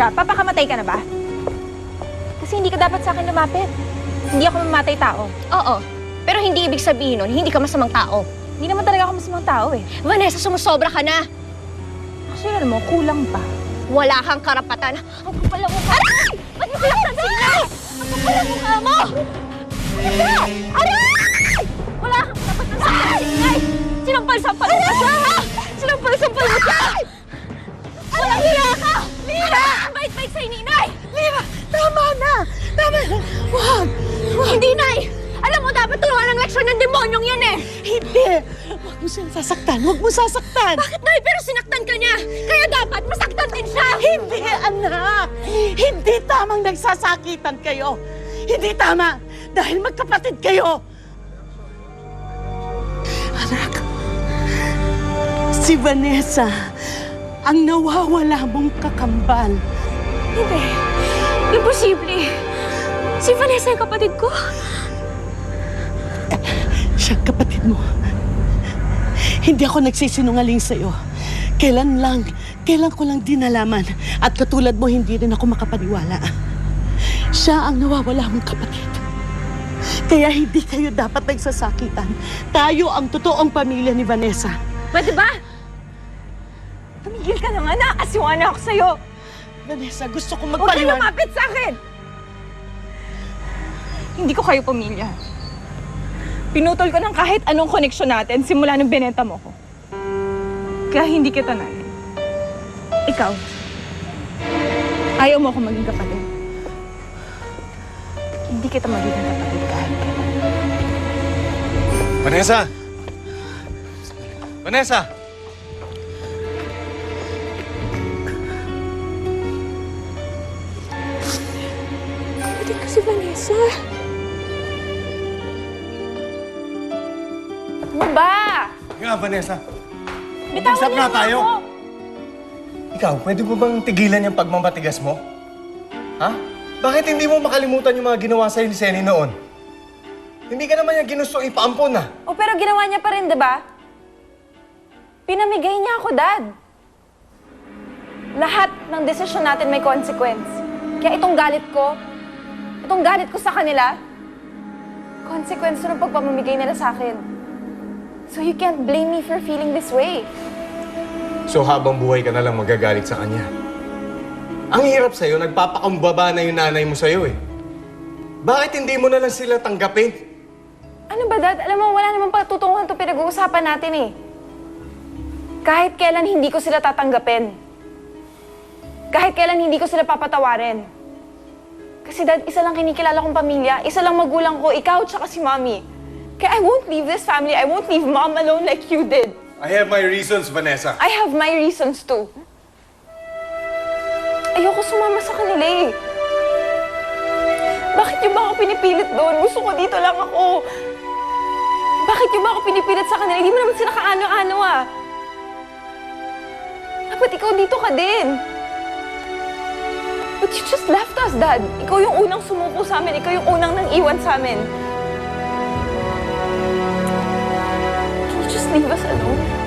Mira, papakamatay ka na ba? Kasi hindi ka dapat sa akin lumapit. Hindi ako mamatay tao. Oo, pero hindi ibig sabihin nun, hindi ka masamang tao. Hindi naman talaga ako masamang tao eh. Vanessa, sumusobra ka na. Actually, alam mo, kulang pa. Wala kang karapatan. Ang kapal ang mukha. Aray! Ba't mo sinaktan si Inay? Ang kapal ang mukha mo! Aray! Wala kang karapatan sa si Inay! Sinampal-sampal mo pa siya! Sinampal-sampal mo siya! Walang hiya ka! Mira! Ang bait-bait sa'yo ni Inay! Mira, tama na! Tama na! Wag! Hindi, Inay! Alam mo, dapat turuan ng leksyon ng demonyong yan eh! Hindi! Huwag mo siyang sasaktan! Huwag mo sasaktan! Bakit, Nay? Pero sinaktan ka niya! Kaya dapat masaktan din siya! Hindi, anak! Hindi tamang nagsasakitan kayo! Hindi tama! Dahil magkapatid kayo! Anak, si Vanessa ang nawawala mong kakambal. Hindi. Imposible. Si Vanessa yung kapatid ko. Siya kapatid mo. Hindi ako nagsisinungaling sa'yo. Kailan ko lang din nalaman. At katulad mo, hindi rin ako makapaniwala. Siya ang nawawala mong kapatid. Kaya hindi kayo dapat nagsasakitan. Tayo ang totoong pamilya ni Vanessa. Pwede ba? Tumigil ka na nga, nakakasiwa na ako sa'yo. Vanessa, gusto kong Huwag ka magpaliwanag. lumapit sa akin! Hindi ko kayo pamilya. Pinutol ko ng kahit anong koneksyon natin simula nung binenta mo ko. Kaya hindi kita nanay. Ikaw, ayaw mo ako maging kapatid. Hindi kita magiging kapatid kahit kailan. Vanessa! Vanessa! Kapatid ko si Vanessa. Ano ba? Nga, Vanessa. Bitawan Mag-usap niyo na naman tayo. ako. Ikaw, pwede mo bang tigilan yung pagmamatigas mo? Ha? Bakit hindi mo makalimutan yung mga ginawa sa'yo ni Senny noon? Hindi ka naman yung ginusto ipaampon na. O pero ginawa niya pa rin, di ba? Pinamigay niya ako, Dad. Lahat ng desisyon natin may consequence. Kaya itong galit ko sa kanila, consequence ng pagpamamigay nila sa akin. So you can't blame me for feeling this way. So habang buhay ka na lang magagalit sa kanya. Ang hirap sa'yo, nagpapakumbaba na yung nanay mo sa'yo eh. Bakit hindi mo na lang sila tanggapin? Ano ba, Dad? Alam mo, wala namang patutunguhan ito pinag-uusapan natin eh. Kahit kailan hindi ko sila tatanggapin. Kahit kailan hindi ko sila papatawarin. Kasi Dad, isa lang kinikilala kong pamilya, isa lang magulang ko, ikaw tsaka si Mommy. Kaya I won't leave this family, I won't leave Mom alone like you did. I have my reasons, Vanessa. I have my reasons too. Ayoko sumama sa kanila eh. Bakit niyo ba ako pinipilit doon? Gusto ko dito lang ako. Bakit niyo ba ako pinipilit sa kanila? Hindi mo naman sila kaano-ano ah. Dapat ikaw dito ka din. But you just left us, Dad. Ikaw yung unang sumuko sa amin. Ikaw yung unang nang iwan sa amin. Can you just leave us alone?